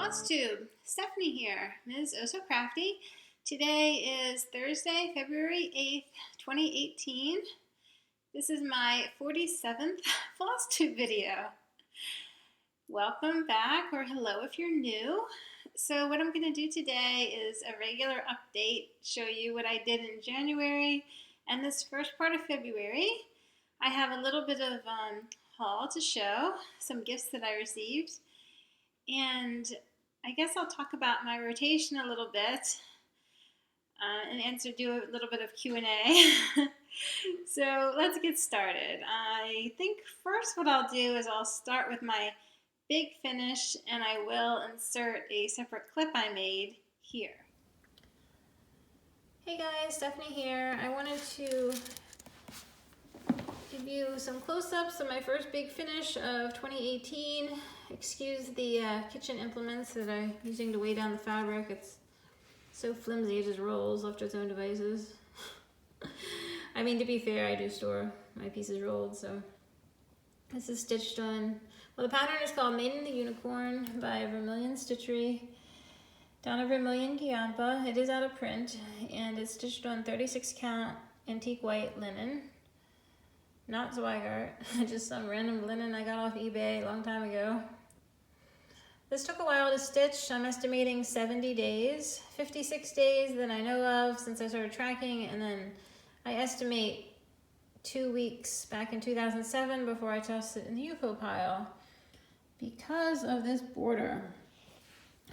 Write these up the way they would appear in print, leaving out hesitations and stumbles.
Flosstube, Stephanie here, Ms. Oh So Crafty. Today is Thursday, February 8th, 2018. This is my 47th Flosstube video. Welcome back, or hello if you're new. So what I'm going to do today is a regular update, show you what I did in January and this first part of February. I have a little bit of haul to show, some gifts that I received. And I guess I'll talk about my rotation a little bit and do a little bit of Q&A. So let's get started. I think first what I'll do is I'll start with my big finish, and I will insert a separate clip I made here. Hey guys, Stephanie here. I wanted to give you some close-ups of my first big finish of 2018. Excuse the kitchen implements that I'm using to weigh down the fabric. It's so flimsy, it just rolls off to its own devices. I mean, to be fair, I do store my pieces rolled, so. This is stitched on, well, the pattern is called Made in the Unicorn by Vermilion Stitchery. Donna Vermilion Giampa. It is out of print, and it's stitched on 36 count antique white linen. Not Zweigart, just some random linen I got off eBay a long time ago. This took a while to stitch. I'm estimating 70 days, 56 days that I know of since I started tracking, and then I estimate 2 weeks back in 2007 before I tossed it in the UFO pile because of this border.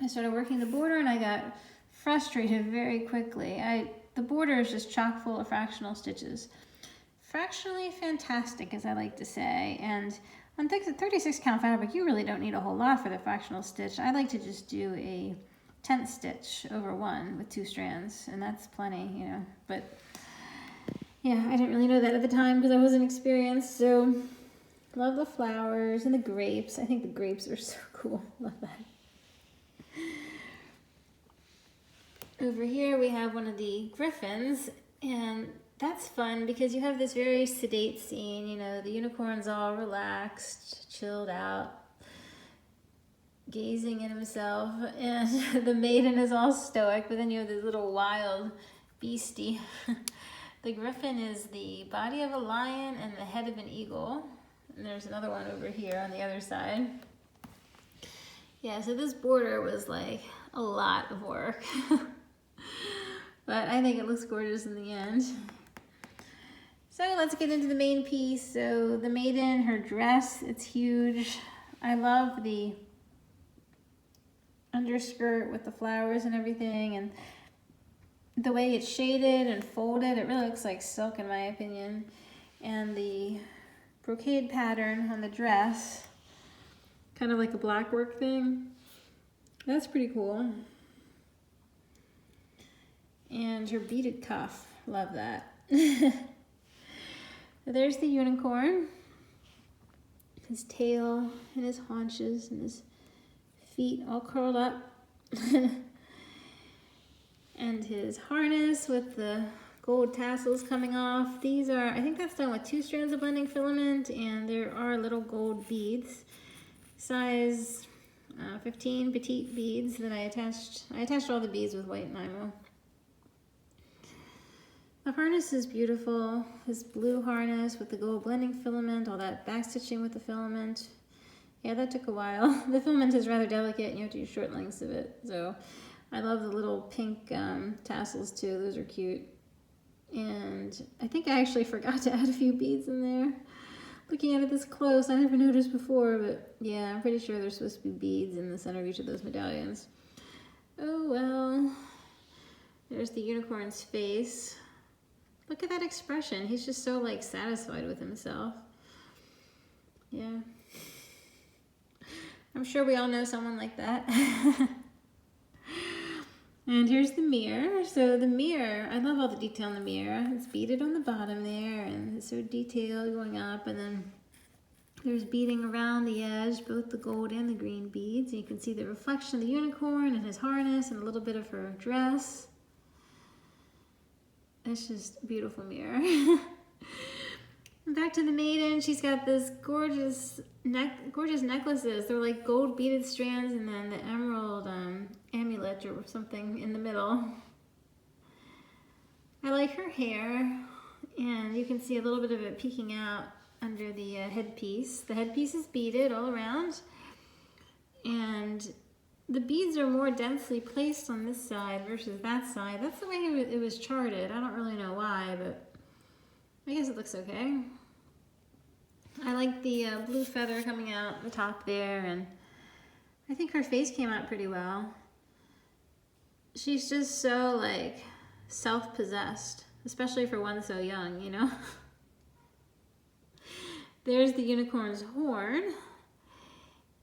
I started working the border and I got frustrated very quickly. The border is just chock full of fractional stitches. Fractionally fantastic, as I like to say, and on 36 count fabric you really don't need a whole lot for the fractional stitch. I like to just do a 10th stitch over one with 2 strands, and that's plenty, you know. But yeah, I didn't really know that at the time because I wasn't experienced. So love the flowers and the grapes. I think the grapes are so cool. Love that. Over here we have one of the griffins, and that's fun because you have this very sedate scene, you know, the unicorn's all relaxed, chilled out, gazing at himself, and the maiden is all stoic, but then you have this little wild beastie. The griffin is the body of a lion and the head of an eagle, and there's another one over here on the other side. Yeah, so this border was like a lot of work, but I think it looks gorgeous in the end. So let's get into the main piece. So the maiden, her dress, it's huge. I love the underskirt with the flowers and everything, and the way it's shaded and folded, it really looks like silk in my opinion. And the brocade pattern on the dress, kind of like a black work thing. That's pretty cool. And her beaded cuff, love that. There's the unicorn, his tail and his haunches and his feet all curled up. And his harness with the gold tassels coming off. These are, I think that's done with 2 strands of blending filament, and there are little gold beads, size 15 petite beads that I attached all the beads with white enamel. The harness is beautiful, this blue harness with the gold blending filament, all that back stitching with the filament. Yeah, that took a while. The filament is rather delicate and you have to use short lengths of it. So I love the little pink tassels too, those are cute. And I think I actually forgot to add a few beads in there. Looking at it this close, I never noticed before, but yeah, I'm pretty sure there's supposed to be beads in the center of each of those medallions. Oh well. There's the unicorn's face. Look at that expression. He's just so like satisfied with himself. Yeah. I'm sure we all know someone like that. And here's the mirror. So the mirror, I love all the detail in the mirror. It's beaded on the bottom there, and it's so detailed going up, and then there's beading around the edge, both the gold and the green beads. And you can see the reflection of the unicorn and his harness and a little bit of her dress. It's just a beautiful mirror. Back to the maiden. She's got this gorgeous necklaces. They're like gold beaded strands, and then the emerald amulet or something in the middle. I like her hair, and you can see a little bit of it peeking out under the headpiece. The headpiece is beaded all around, and the beads are more densely placed on this side versus that side. That's the way it was charted. I don't really know why, but I guess it looks okay. I like the blue feather coming out the top there, and I think her face came out pretty well. She's just so like self-possessed, especially for one so young, you know? There's the unicorn's horn.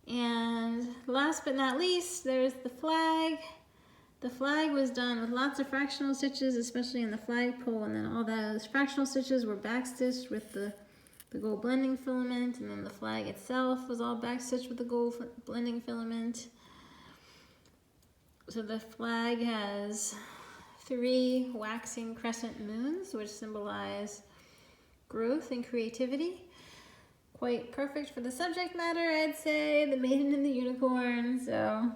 And last but not least, there's the flag. The flag was done with lots of fractional stitches, especially in the flagpole, and then all those fractional stitches were backstitched with the gold blending filament, and then the flag itself was all backstitched with the gold blending filament. So the flag has 3 waxing crescent moons, which symbolize growth and creativity. Quite perfect for the subject matter, I'd say, the maiden and the unicorn. So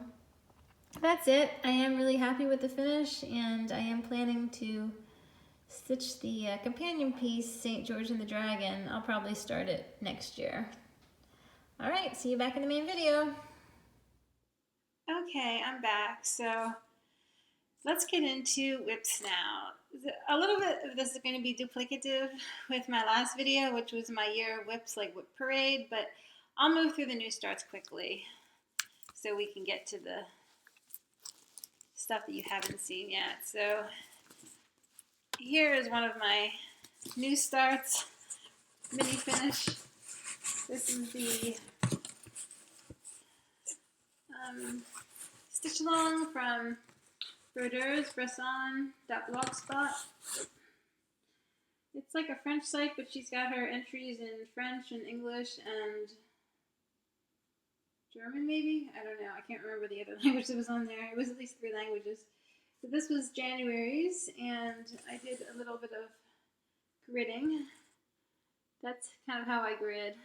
that's it. I am really happy with the finish, and I am planning to stitch the companion piece, St. George and the Dragon. I'll probably start it next year. All right, see you back in the main video. Okay, I'm back. So let's get into whips now. A little bit of this is going to be duplicative with my last video, which was my year of whips, like whip parade, but I'll move through the new starts quickly so we can get to the stuff that you haven't seen yet. So here is one of my new starts mini finish. This is the stitch along from Brodeursbresson.blogspot. It's like a French site, but she's got her entries in French and English and German, maybe? I don't know. I can't remember the other language that was on there. It was at least 3 languages. So this was January's, and I did a little bit of gridding. That's kind of how I grid.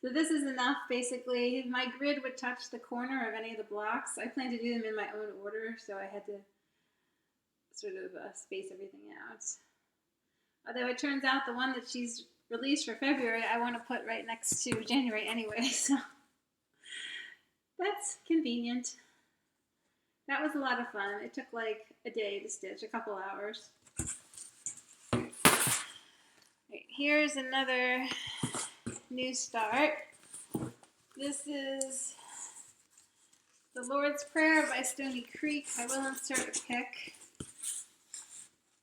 So this is enough, basically. My grid would touch the corner of any of the blocks. I plan to do them in my own order, so I had to sort of space everything out. Although it turns out the one that she's released for February, I want to put right next to January anyway, so that's convenient. That was a lot of fun. It took like a day to stitch, a couple hours. Right, here's another new start. This is The Lord's Prayer by Stony Creek. I will insert a pic.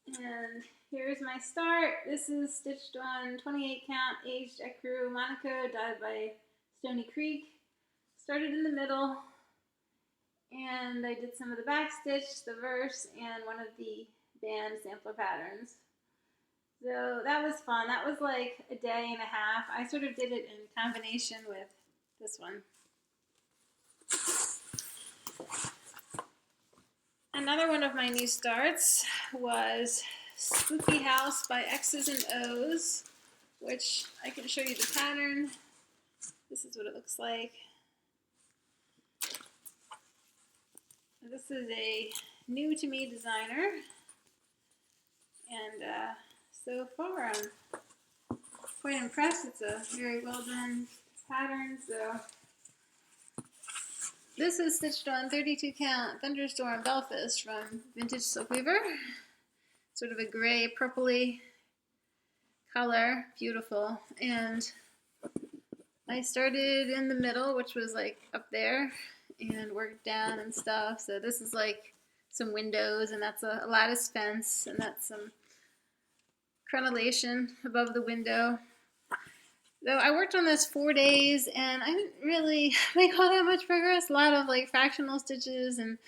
And here's my start. This is stitched on 28 count aged ecru Monaco dyed by Stony Creek. Started in the middle, and I did some of the back stitch, the verse, and one of the band sampler patterns. So that was fun. That was like a day and a half. I sort of did it in combination with this one. Another one of my new starts was Spooky House by X's and O's, which I can show you the pattern. This is what it looks like. This is a new to me designer, and so far I'm quite impressed. It's a very well done pattern. So this is stitched on 32 count Thunderstorm Belfast from Vintage Silk Weaver. Sort of a gray purpley color, beautiful. And I started in the middle, which was like up there, and worked down and stuff. So this is like some windows, and that's a lattice fence, and that's some crenellation above the window. Though I worked on this 4 days, and I didn't really make all that much progress. A lot of like fractional stitches and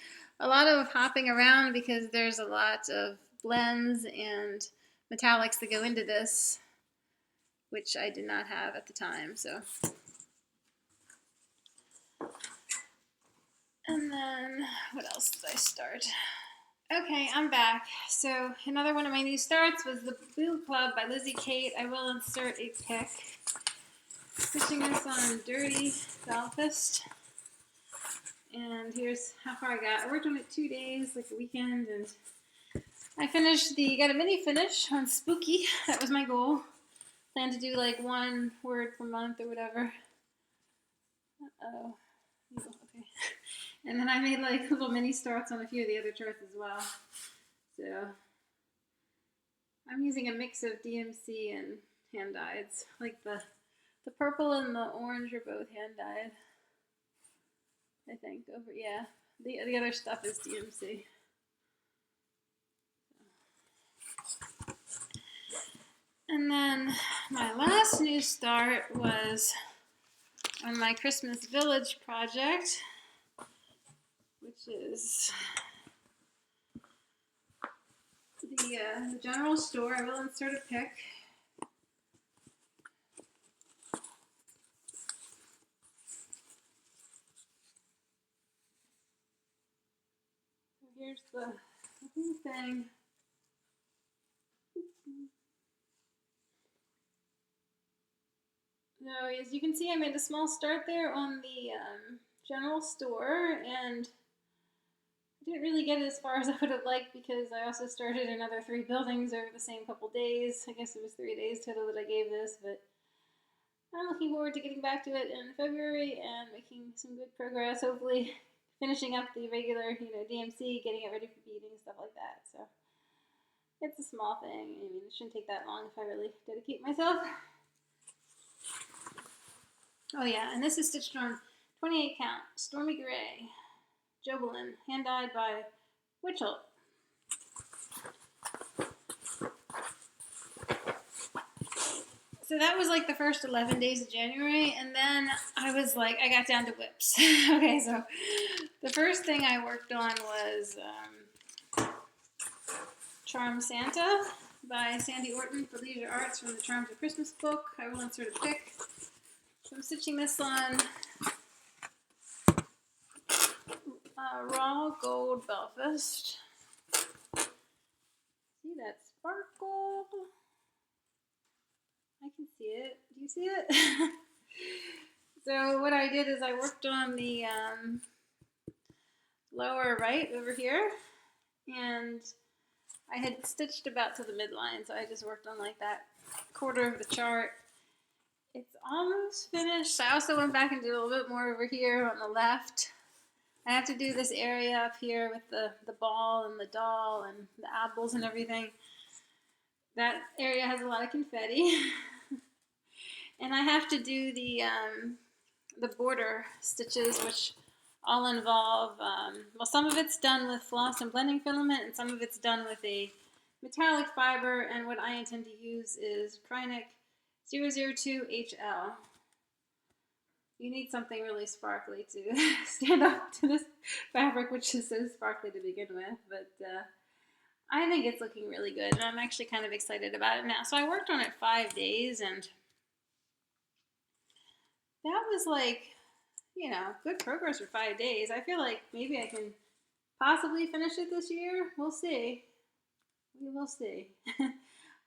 a lot of hopping around because there's a lot of blends and metallics that go into this, which I did not have at the time. So, and then what else did I start? Okay, I'm back. So another one of my new starts was the Boo Club by Lizzie Kate. I will insert a pic. Stitching this on Dirty Belfast. And here's how far I got. I worked on it 2 days, like a weekend, and I got a mini finish on Spooky. That was my goal. Plan to do like one word per month or whatever. Uh-oh. Okay. And then I made like little mini starts on a few of the other charts as well. So I'm using a mix of DMC and hand dyeds. Like the purple and the orange are both hand dyed. I think the other stuff is DMC. And then my last new start was on my Christmas Village project, which is the general store. I will insert a pic. Here's the thing. So as you can see, I made a small start there on the general store, and I didn't really get it as far as I would have liked because I also started another 3 buildings over the same couple days. I guess it was 3 days total that I gave this, but I'm looking forward to getting back to it in February and making some good progress, hopefully finishing up the regular, DMC, getting it ready for beading, stuff like that. So it's a small thing. I mean, it shouldn't take that long if I really dedicate myself. Oh yeah, and this is stitched on 28 count, Stormy Gray, Jobelin, hand dyed by Witchell. So that was like the first 11 days of January, and then I was like, I got down to whips. Okay, so the first thing I worked on was Charm Santa by Sandy Orton for Leisure Arts from the Charms of Christmas book. I will insert a pic. So I'm stitching this on raw gold Belfast. See that sparkle? I can see it. Do you see it? So what I did is I worked on the lower right over here, and I had stitched about to the midline, so I just worked on like that quarter of the chart. It's almost finished. I also went back and did a little bit more over here on the left. I have to do this area up here with the ball and the doll and the apples and everything. That area has a lot of confetti. And I have to do the border stitches, which all involve, well, some of it's done with floss and blending filament, and some of it's done with a metallic fiber, and what I intend to use is Krynic 002HL. You need something really sparkly to stand up to this fabric, which is so sparkly to begin with, but I think it's looking really good, and I'm actually kind of excited about it now. So I worked on it 5 days, and that was like, good progress for 5 days. I feel like maybe I can possibly finish it this year. We'll see. We will see.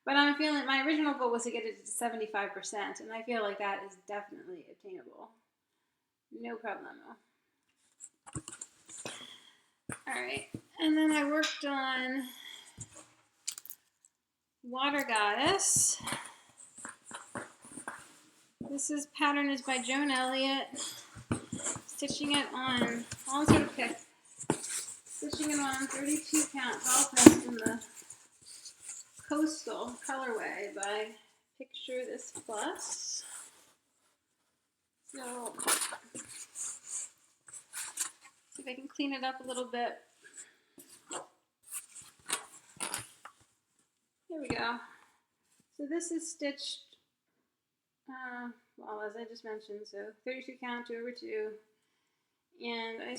But I'm feeling, my original goal was to get it to 75%, and I feel like that is definitely attainable. No problemo. Alright, and then I worked on Water Goddess. This pattern is by Joan Elliott. Stitching it on, stitching it on 32 count all pressed in the Coastal colorway by Picture This Plus. So, see if I can clean it up a little bit. Here we go. So this is stitched, well, as I just mentioned, so 32 count, 2/2. And I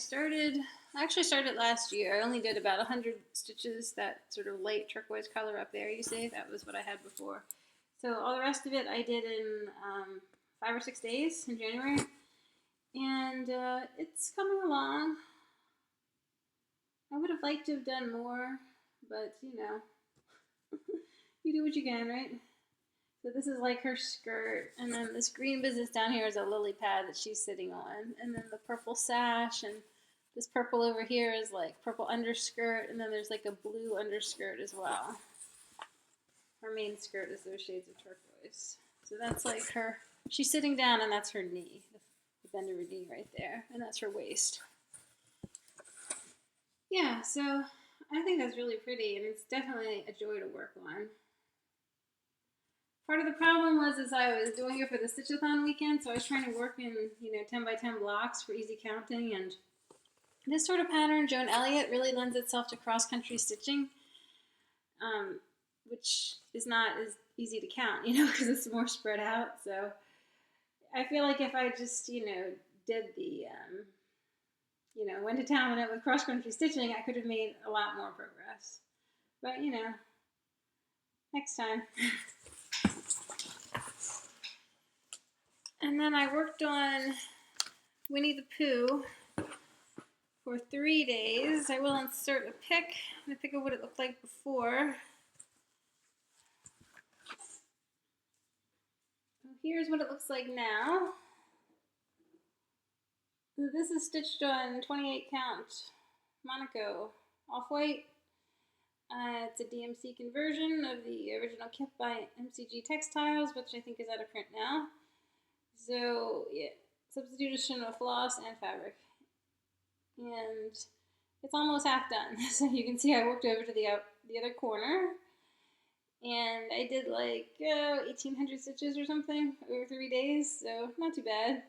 actually started last year. I only did about 100 stitches, that sort of light turquoise color up there, you see? That was what I had before. So all the rest of it I did in 5 or 6 days in January. And it's coming along. I would have liked to have done more, but you know, you do what you can, right? So this is like her skirt, and then this green business down here is a lily pad that she's sitting on, and then the purple sash, and this purple over here is like purple underskirt, and then there's like a blue underskirt as well. Her main skirt is those shades of turquoise. So that's like her, she's sitting down and that's her knee, the bend of her knee right there, and that's her waist. Yeah, so I think that's really pretty, and it's definitely a joy to work on. Part of the problem was I was doing it for the Stitch-a-thon weekend, so I was trying to work in 10 by 10 blocks for easy counting, and this sort of pattern, Joan Elliott, really lends itself to cross-country stitching, which is not as easy to count, because it's more spread out. So I feel like if I just did the went to town with it with cross-country stitching, I could have made a lot more progress. But next time. And then I worked on Winnie the Pooh for 3 days. I will insert a pic of what it looked like before. So here's what it looks like now. So this is stitched on 28 count Monaco off-white. It's a DMC conversion of the original kit by MCG Textiles, which I think is out of print now. So yeah, substitution of floss and fabric, and it's almost half done. So you can see I worked over to the other corner, and I did like 1,800 stitches or something over 3 days, so not too bad.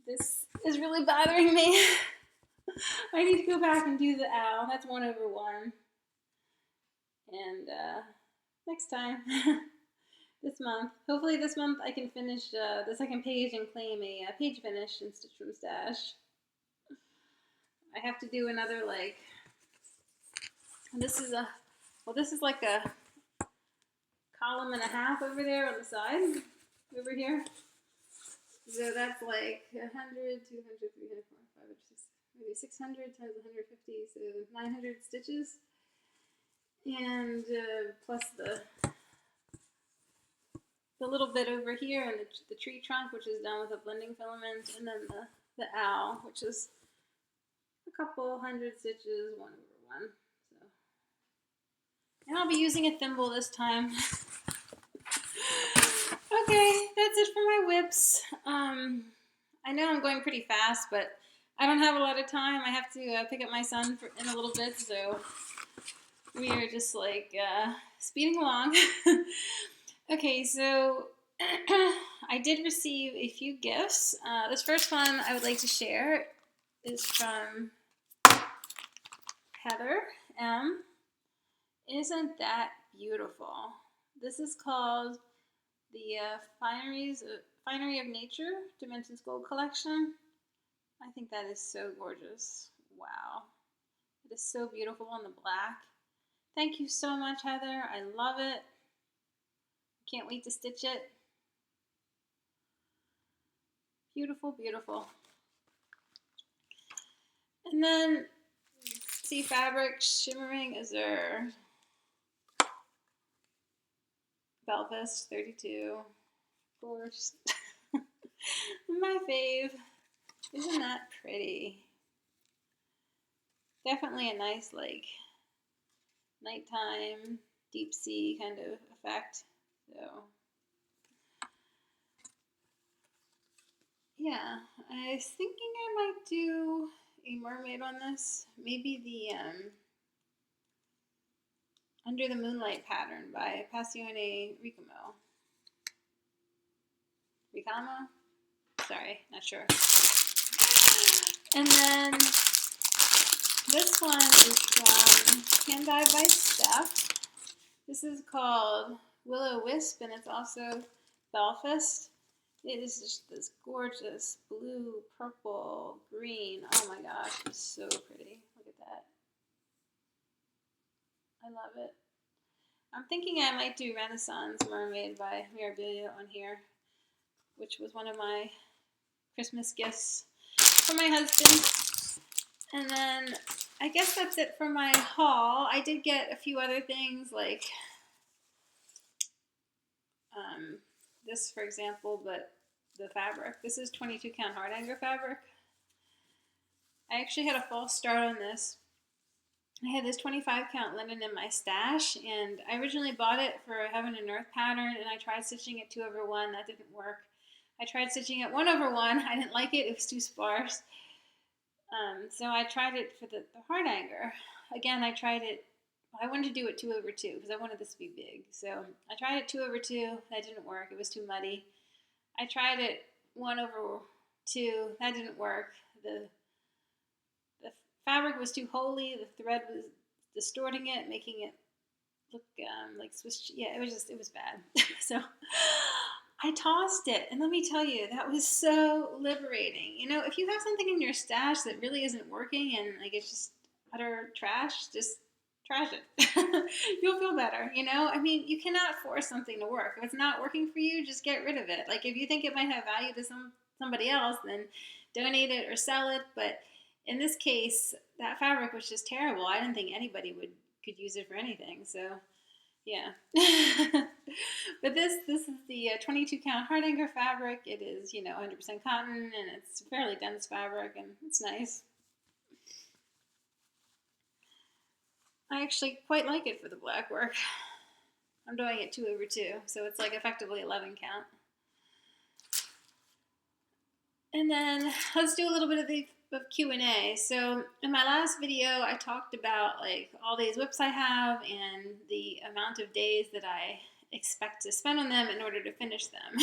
This is really bothering me. I need to go back and do the owl. That's 1/1, and next time. This month. Hopefully this month I can finish the second page and claim a page finish in Stitch from Stash. I have to do another this is like a column and a half over there on the side, over here. So that's like 100, 200, 300, 400, 500, 600, maybe 600 times 150, so 900 stitches. And plus the little bit over here and the tree trunk, which is done with a blending filament, and then the owl, which is a couple hundred stitches, 1/1. So, and I'll be using a thimble this time. Okay, that's it for my whips. I know I'm going pretty fast, but I don't have a lot of time. I have to pick up my son in a little bit, so we are just speeding along. Okay, so I did receive a few gifts. This first one I would like to share is from Heather M. Isn't that beautiful? This is called the Finery of Nature Dimensions Gold Collection. I think that is so gorgeous. Wow. It is so beautiful on the black. Thank you so much, Heather. I love it. Can't wait to stitch it. Beautiful, beautiful. And then Sea Fabric Shimmering Azure. Belfast 32. Of course. My fave. Isn't that pretty? Definitely a nice nighttime, deep sea kind of effect. So, yeah, I was thinking I might do a mermaid on this. Maybe the Under the Moonlight pattern by Passione Ricamo. Sorry, not sure. And then this one is from Hand Dyed by Steph. This is called Willow Wisp, and it's also Belfast. It is just this gorgeous blue, purple, green. Oh my gosh, it's so pretty. Look at that. I love it. I'm thinking I might do Renaissance Mermaid by Mirabilia on here, which was one of my Christmas gifts from my husband. And then I guess that's it for my haul. I did get a few other things like this, for example, but the fabric. This is 22 count hard hanger fabric. I actually had a false start on this. I had this 25 count linen in my stash, and I originally bought it for heaven and earth pattern, and I tried stitching it 2/1. That didn't work. I tried stitching it 1/1. I didn't like it. It was too sparse. So I tried it for the hard hanger. Again, I tried it. I wanted to do it 2/2 because I wanted this to be big. So I tried it 2/2. That didn't work. It was too muddy. I tried it 1/2. That didn't work. The fabric was too holey. The thread was distorting it, making it look like Swiss. Yeah, it was bad. So I tossed it, and let me tell you, that was so liberating. You know, if you have something in your stash that really isn't working and like it's just utter trash, just trash it. You'll feel better, you know? I mean, you cannot force something to work. If it's not working for you, just get rid of it. Like if you think it might have value to somebody else, then donate it or sell it. But in this case, that fabric was just terrible. I didn't think anybody could use it for anything. So yeah. But this is the 22 count hard hanger fabric. It is, 100% cotton, and it's fairly dense fabric, and it's nice. I actually quite like it for the black work. I'm doing it 2/2, so it's like effectively 11 count. And then let's do a little bit of Q&A. So in my last video, I talked about like all these whips I have and the amount of days that I expect to spend on them in order to finish them.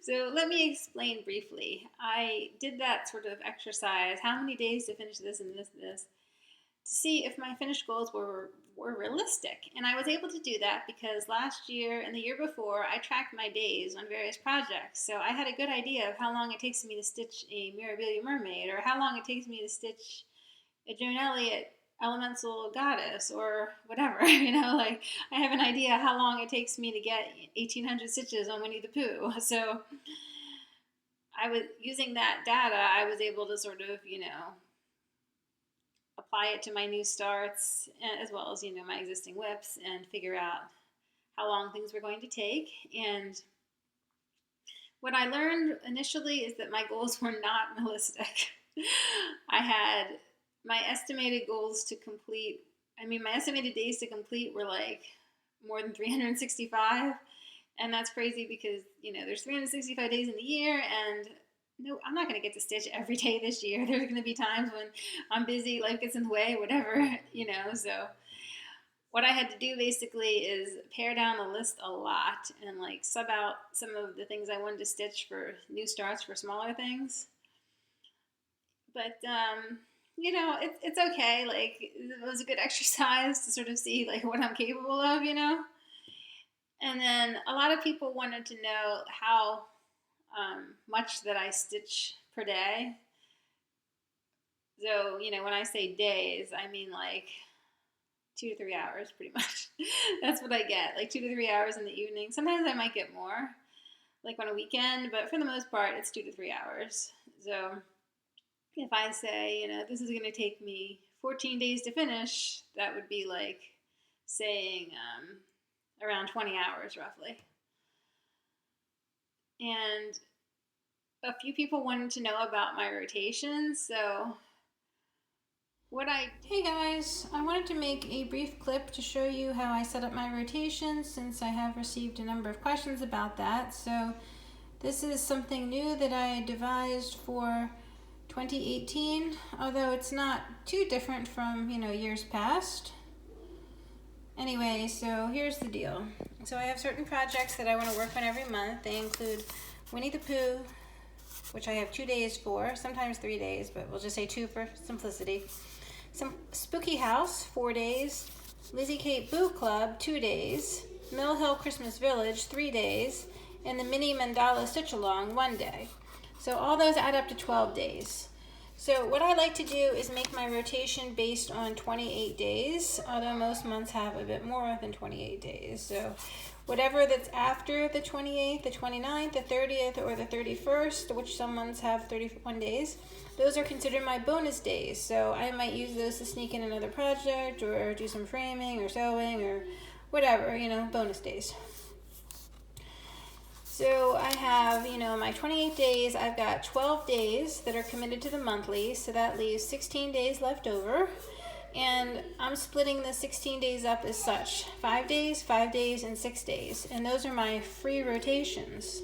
So let me explain briefly. I did that sort of exercise, how many days to finish this and this and this, to see if my finished goals were realistic. And I was able to do that because last year and the year before, I tracked my days on various projects. So I had a good idea of how long it takes me to stitch a Mirabilia mermaid, or how long it takes me to stitch a Joan Elliott elemental goddess, or whatever. Like I have an idea how long it takes me to get 1,800 stitches on Winnie the Pooh. So I was using that data. I was able to sort of, apply it to my new starts as well as, my existing whips, and figure out how long things were going to take. And what I learned initially is that my goals were not realistic. I had my estimated goals to complete, my estimated days to complete were like more than 365. And that's crazy because, there's 365 days in the year, and no, I'm not going to get to stitch every day this year. There's going to be times when I'm busy, life gets in the way, whatever, So what I had to do basically is pare down the list a lot and like sub out some of the things I wanted to stitch for new starts for smaller things. But, it's okay. Like it was a good exercise to sort of see like what I'm capable of, And then a lot of people wanted to know how much that I stitch per day. So, when I say days, I mean like 2 to 3 hours pretty much. That's what I get, like 2 to 3 hours in the evening. Sometimes I might get more, like on a weekend, but for the most part, it's 2 to 3 hours. So if I say, this is going to take me 14 days to finish, that would be like saying around 20 hours roughly. And a few people wanted to know about my rotations, so hey guys, I wanted to make a brief clip to show you how I set up my rotations, since I have received a number of questions about that. So this is something new that I devised for 2018, although it's not too different from, years past. Anyway, so here's the deal. So I have certain projects that I want to work on every month. They include Winnie the Pooh, which I have 2 days for, sometimes 3 days, but we'll just say 2 for simplicity. Some Spooky House, 4 days. Lizzie Kate Boo Club, 2 days. Mill Hill Christmas Village, 3 days. And the Mini Mandala Stitch Along, 1 day. So all those add up to 12 days. So what I like to do is make my rotation based on 28 days, although most months have a bit more than 28 days. So whatever that's after the 28th, the 29th, the 30th, or the 31st, which some months have 31 days, those are considered my bonus days. So I might use those to sneak in another project or do some framing or sewing or whatever, bonus days. So I have, my 28 days. I've got 12 days that are committed to the monthly, so that leaves 16 days left over. And I'm splitting the 16 days up as such: 5 days, 5 days, and 6 days. And those are my free rotations.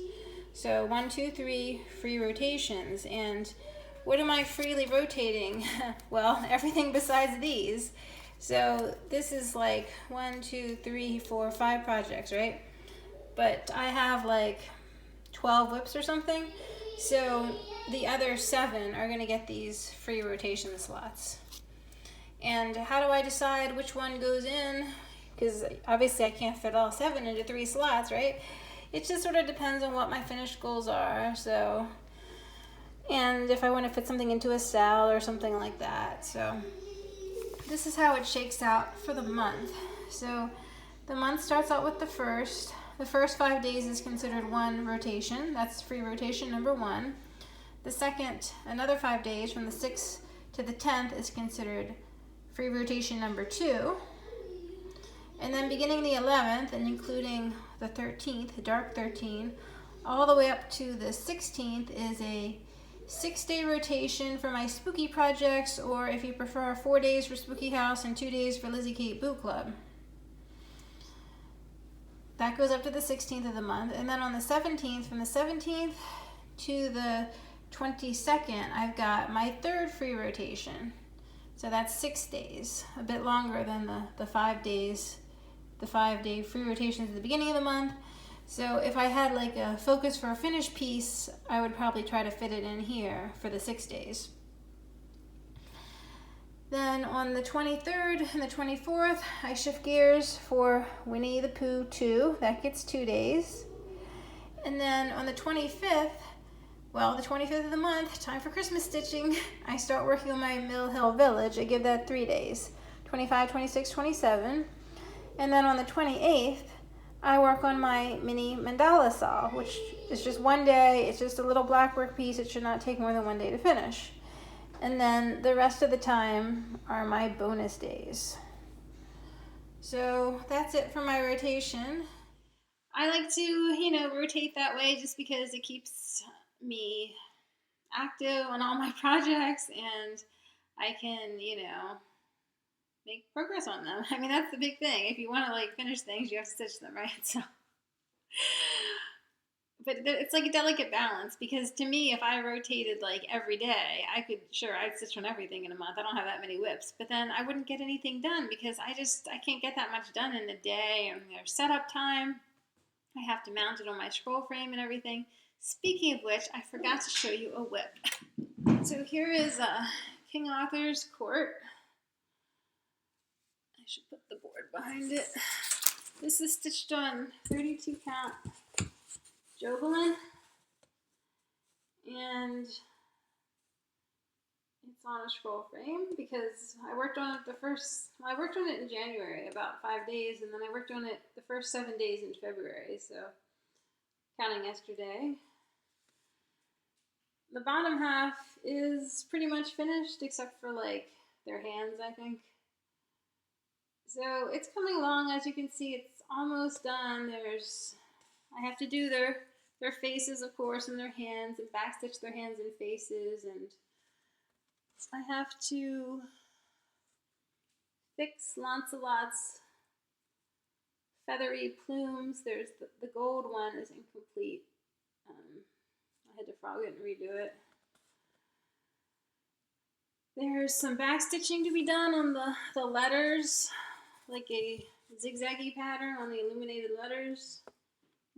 So 1, 2, 3 free rotations. And what am I freely rotating? Well, everything besides these. So this is like 1, 2, 3, 4, 5 projects, right? But I have like 12 whips or something, so the other 7 are going to get these free rotation slots. And how do I decide which one goes in? Because obviously I can't fit all 7 into 3 slots, right? It just sort of depends on what my finished goals are. So, and if I want to fit something into a cell or something like that. So this is how it shakes out for the month. So the month starts out with the first. The first 5 days is considered one rotation. That's free rotation number 1. The second, another 5 days from the 6th to the 10th is considered free rotation number 2. And then beginning the 11th and including the 13th, the dark 13, all the way up to the 16th is a 6-day rotation for my spooky projects, or if you prefer, 4 days for Spooky House and 2 days for Lizzie Kate Boot Club. That goes up to the 16th of the month. And then on the 17th, from the 17th to the 22nd, I've got my 3rd free rotation. So that's 6 days, a bit longer than the 5 days, the 5-day free rotations at the beginning of the month. So if I had like a focus for a finished piece, I would probably try to fit it in here for the 6 days. Then on the 23rd and the 24th, I shift gears for Winnie the Pooh 2. That gets 2 days. And then on the 25th, well, the 25th of the month, time for Christmas stitching, I start working on my Mill Hill Village. I give that 3 days, 25, 26, 27. And then on the 28th, I work on my mini mandala saw, which is just 1 day. It's just a little black work piece. It should not take more than 1 day to finish. And then the rest of the time are my bonus days. So that's it for my rotation. I like to, rotate that way just because it keeps me active on all my projects and I can, make progress on them. I mean, that's the big thing. If you want to finish things, you have to stitch them, right? So but it's like a delicate balance, because to me, if I rotated every day, I'd stitch on everything in a month. I don't have that many whips, but then I wouldn't get anything done because I can't get that much done in a day, and there's setup time. I have to mount it on my scroll frame and everything. Speaking of which, I forgot to show you a whip. So here is King Arthur's Court. I should put the board behind it. This is stitched on 32 count Jovelin, and it's on a scroll frame because I worked on it I worked on it in January, about 5 days, and then I worked on it the first 7 days in February, so counting yesterday. The bottom half is pretty much finished except for their hands, I think. So it's coming along. As you can see, it's almost done. I have to do their faces, of course, and their hands, and backstitch their hands and faces, and I have to fix Lancelot's feathery plumes. There's the gold one is incomplete. I had to frog it and redo it. There's some backstitching to be done on the letters, like a zigzaggy pattern on the illuminated letters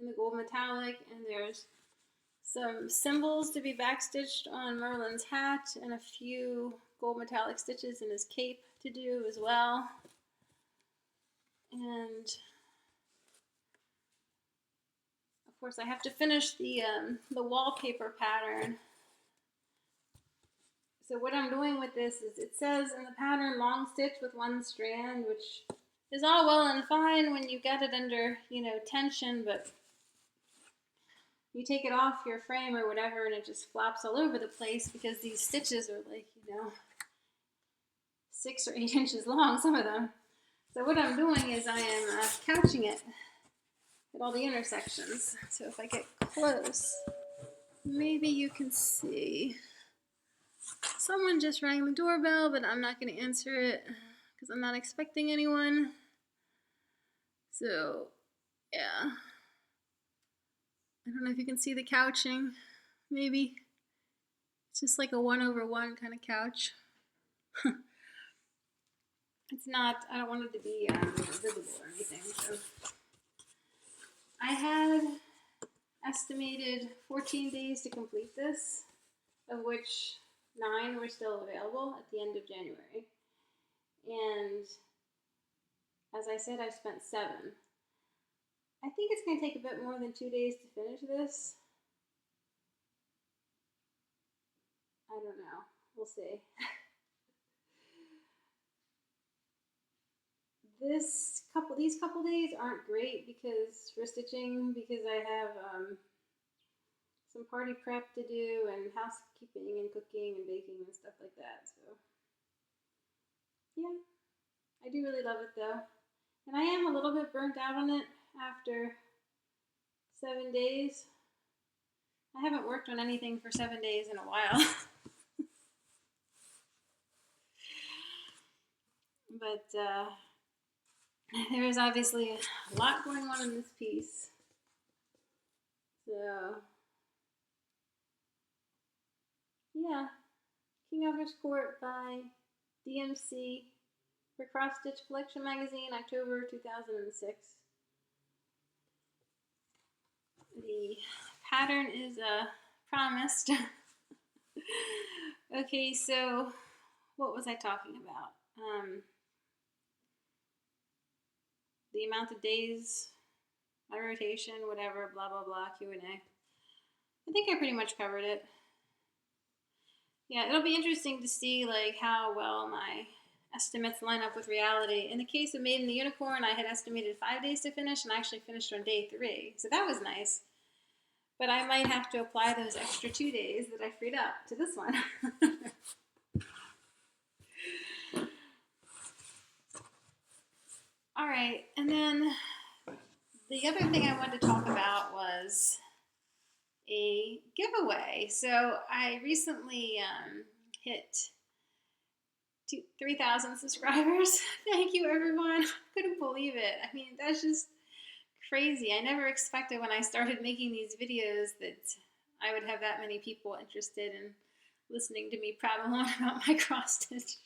in the gold metallic, and there's some symbols to be backstitched on Merlin's hat, and a few gold metallic stitches in his cape to do as well. And of course I have to finish the wallpaper pattern. So what I'm doing with this is, it says in the pattern long stitch with one strand, which is all well and fine when you get it under, tension, but you take it off your frame or whatever and it just flops all over the place because these stitches are like, 6 or 8 inches long, some of them. So what I'm doing is I am couching it at all the intersections. So if I get close, maybe you can see. Someone just rang the doorbell, but I'm not going to answer it because I'm not expecting anyone. So, yeah. I don't know if you can see the couching. Maybe. It's just like a 1/1 kind of couch. It's not, I don't want it to be visible or anything. So I had estimated 14 days to complete this, of which 9 were still available at the end of January. And as I said, I spent 7. I think it's going to take a bit more than 2 days to finish this. I don't know. We'll see. These couple days aren't great for stitching because I have some party prep to do and housekeeping and cooking and baking and stuff like that. So yeah, I do really love it though. And I am a little bit burnt out on it after 7 days. I haven't worked on anything for 7 days in a while. But there is obviously a lot going on in this piece. So yeah, King Arthur's Court by DMC for Cross Stitch Collection Magazine, October 2006. The pattern is promised. Okay, so what was I talking about? The amount of days, my rotation, whatever, blah, blah, blah, Q&A. I think I pretty much covered it. Yeah, it'll be interesting to see like how well my estimates line up with reality. In the case of Made in the Unicorn, I had estimated 5 days to finish, and I actually finished on day 3. So that was nice. But I might have to apply those extra 2 days that I freed up to this one. All right, and then the other thing I wanted to talk about was a giveaway. So I recently hit 3,000 subscribers. Thank you, everyone. I couldn't believe it. I mean, that's just crazy. I never expected when I started making these videos that I would have that many people interested in listening to me prattle on about my cross stitch.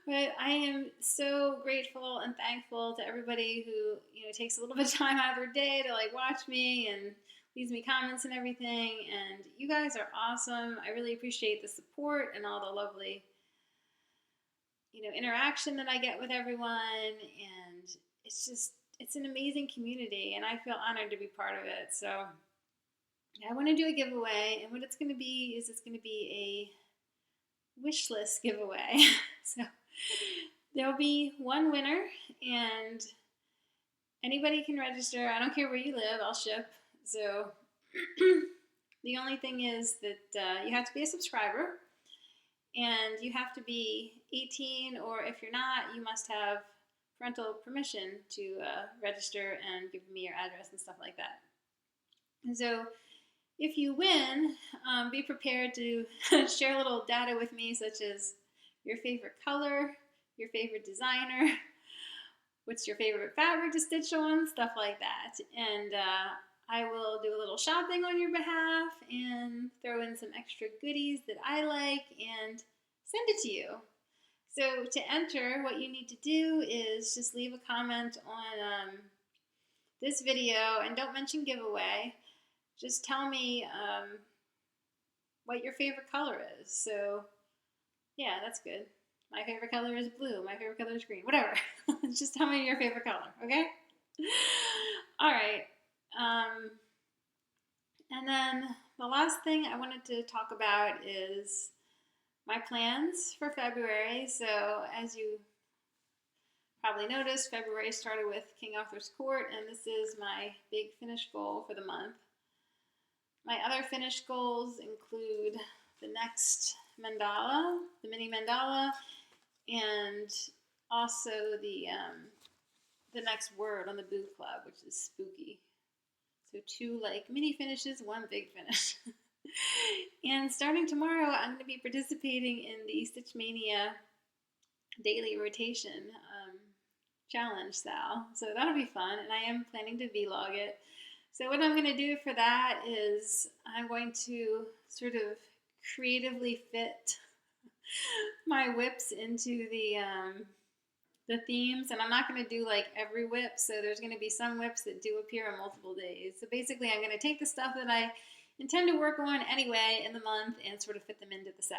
But I am so grateful and thankful to everybody who takes a little bit of time out of their day to like watch me and leaves me comments and everything. And you guys are awesome. I really appreciate the support and all the lovely interaction that I get with everyone. And it's an amazing community, and I feel honored to be part of it. So I want to do a giveaway, and what it's going to be is it's going to be a wish list giveaway. So there'll be one winner, and anybody can register. I don't care where you live, I'll ship. So the only thing is that you have to be a subscriber, and you have to be 18, or if you're not, you must have parental permission to register and give me your address and stuff like that. And so if you win, be prepared to share a little data with me, such as your favorite color, your favorite designer, what's your favorite fabric to stitch on, stuff like that. And I will do a little shopping on your behalf and throw in some extra goodies that I like and send it to you. So to enter, what you need to do is just leave a comment on this video, and don't mention giveaway. Just tell me what your favorite color is. So yeah, that's good. My favorite color is blue. My favorite color is green. Whatever. Just tell me your favorite color, okay? All right. And then the last thing I wanted to talk about is my plans for February. So as you probably noticed, February started with King Arthur's Court, and this is my big finish goal for the month. My other finish goals include the next mandala, the mini mandala, and also the next word on the Boo Club, which is spooky. So 2 like mini finishes, 1 big finish. And starting tomorrow, I'm going to be participating in the Stitch Mania daily rotation challenge, Sal. So that'll be fun, and I am planning to vlog it. So what I'm going to do for that is I'm going to sort of creatively fit my whips into the themes, and I'm not going to do like every whip, so there's going to be some whips that do appear on multiple days. So basically I'm going to take the stuff that I intend to work on anyway in the month and sort of fit them into the Sal.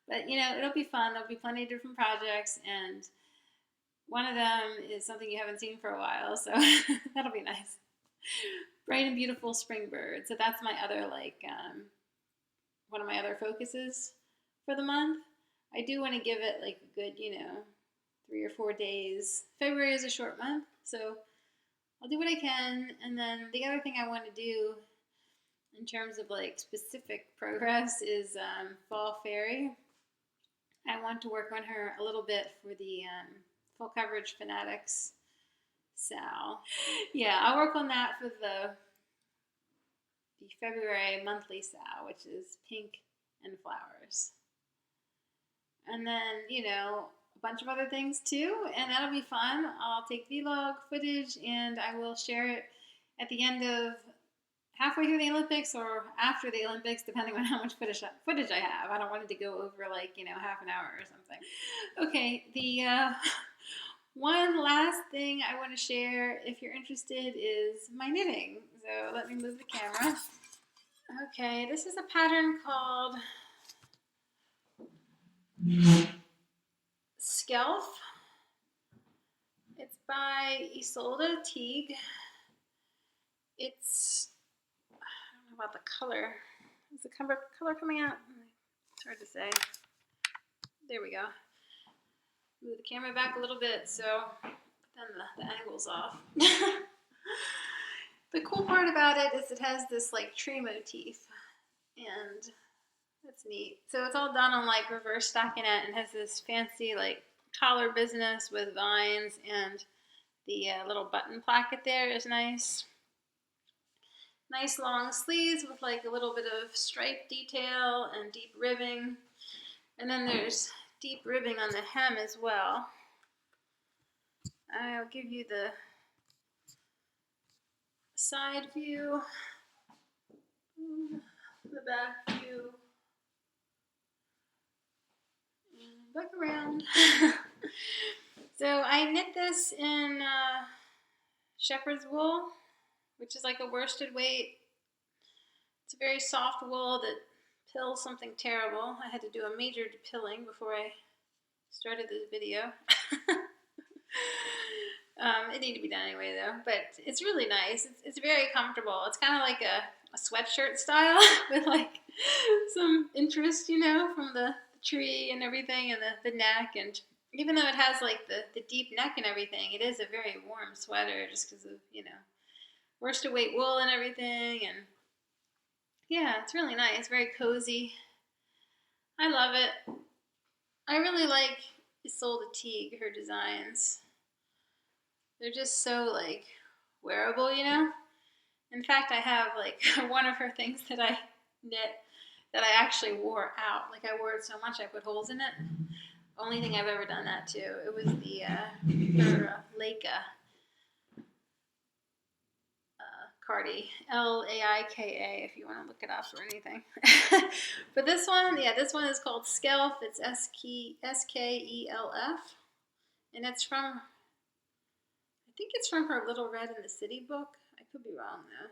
But you know, it'll be fun. There'll be plenty of different projects, and one of them is something you haven't seen for a while, so that'll be nice. Bright and beautiful spring bird. So that's my other one of my other focuses for the month. I do want to give it like a good, 3 or 4 days. February is a short month, so I'll do what I can. And then the other thing I want to do in terms of like specific progress is Fall Fairy. I want to work on her a little bit for the Full Coverage Fanatics Sal. Yeah, I'll work on that for the February monthly Sal, which is pink and flowers. And then, a bunch of other things too, and that'll be fun. I'll take vlog footage and I will share it at the end of halfway through the Olympics or after the Olympics, depending on how much footage I have. I don't want it to go over half an hour or something. Okay, the one last thing I want to share, if you're interested, is my knitting. So let me move the camera. Okay, this is a pattern called Skelf. It's by Isolde Teague. It's, I don't know about the color. Is the color coming out? It's hard to say. There we go. Move the camera back a little bit so then the angle's off. The cool part about it is it has this like tree motif, and that's neat. So it's all done on like reverse stockinette and has this fancy like collar business with vines, and the little button placket there is nice. Nice long sleeves with like a little bit of stripe detail and deep ribbing. And then there's deep ribbing on the hem as well. I'll give you the side view, the back view, and look around. So I knit this in shepherd's wool, which is like a worsted weight. It's a very soft wool that pills something terrible. I had to do a major pilling before I started this video. It needed to be done anyway though, but it's really nice. It's very comfortable. It's kind of like a sweatshirt style with like some interest, from the tree and everything, and the neck, and even though it has like the deep neck and everything, it is a very warm sweater just because of, worsted weight wool and everything, and yeah, it's really nice, very cozy. I love it. I really like Isolde Teague, her designs. They're just so like wearable, In fact, I have like one of her things that I knit that I actually wore out. Like I wore it so much I put holes in it. Only thing I've ever done that to. It was the her Leica Cardi, Laika, if you want to look it up or anything. But this one is called Skelf. It's Skelf, and it's from, I think it's from her Little Red in the City book. I could be wrong though.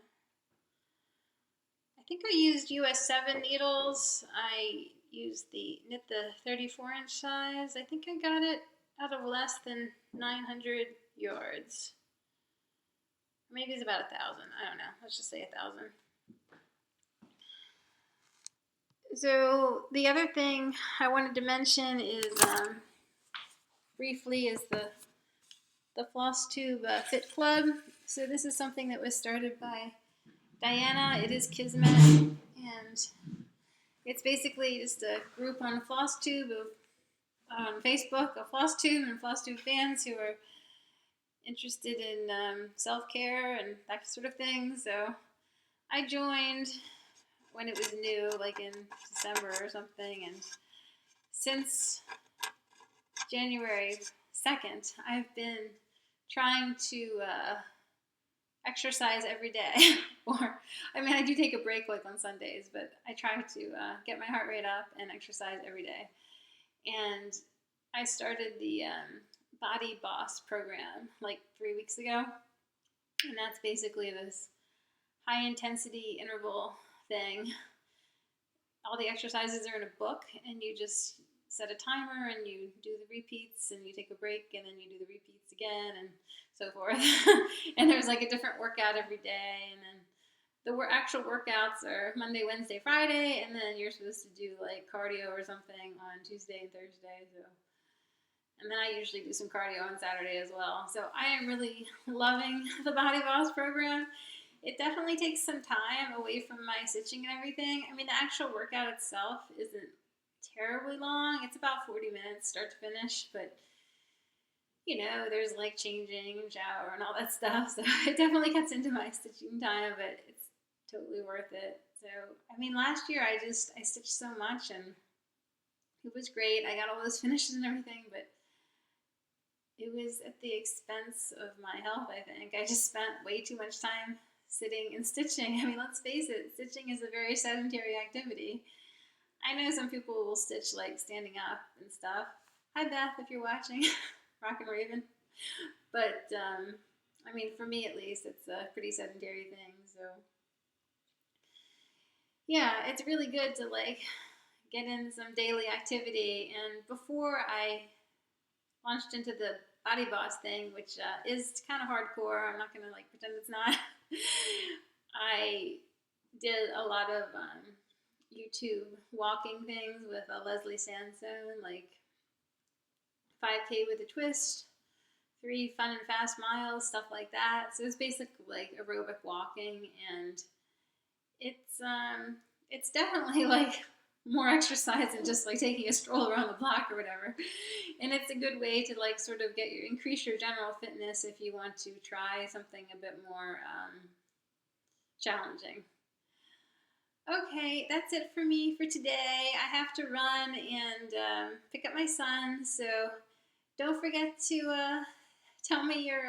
I think I used US 7 needles. I knit the 34-inch size. I think I got it out of less than 900 yards. Maybe it's about 1,000. I don't know. Let's just say 1,000. So the other thing I wanted to mention is briefly is the Flosstube Fit Club. So this is something that was started by Diana. It is Kismet, and it's basically just a group on Flosstube on Facebook of Flosstube and Flosstube fans who are interested in self-care and that sort of thing. So I joined when it was new, like in December or something, and since January 2nd, I've been trying to exercise every day. Or, I mean, I do take a break like on Sundays, but I try to get my heart rate up and exercise every day. And I started the Body Boss program like 3 weeks ago. And that's basically this high intensity interval thing. All the exercises are in a book, and you just set a timer and you do the repeats, and you take a break, and then you do the repeats again, and so forth. And there's like a different workout every day, and then the actual workouts are Monday, Wednesday, Friday, and then you're supposed to do like cardio or something on Tuesday and Thursday. So, and then I usually do some cardio on Saturday as well. So I am really loving the Body Boss program. It definitely takes some time away from my stitching and everything. I mean, the actual workout itself isn't terribly long. It's about 40 minutes start to finish, but you know, there's like changing, shower, and all that stuff. So it definitely cuts into my stitching time, but it's totally worth it. So, I mean, last year I stitched so much, and it was great. I got all those finishes and everything, but it was at the expense of my health, I think. I just spent way too much time sitting and stitching. I mean, let's face it, stitching is a very sedentary activity. I know some people will stitch like standing up and stuff. Hi Beth, if you're watching, Rockin' Raven. But I mean, for me at least, it's a pretty sedentary thing. So yeah, it's really good to like get in some daily activity. And before I launched into the Body Boss thing, which is kind of hardcore, I'm not gonna like pretend it's not. I did a lot of YouTube walking things with Leslie Sansone, like 5K with a twist, 3 fun and fast miles, stuff like that. So it's basically like aerobic walking, and it's definitely like more exercise than just like taking a stroll around the block or whatever. And it's a good way to like sort of increase your general fitness if you want to try something a bit more challenging. Okay, that's it for me for today. I have to run and pick up my son, so don't forget to tell me your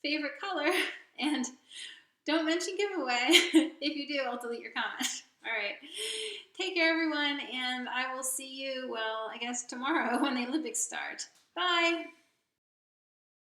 favorite color, and don't mention giveaway. If you do, I'll delete your comment. All right, take care everyone, and I will see you, well, I guess tomorrow when the Olympics start. Bye!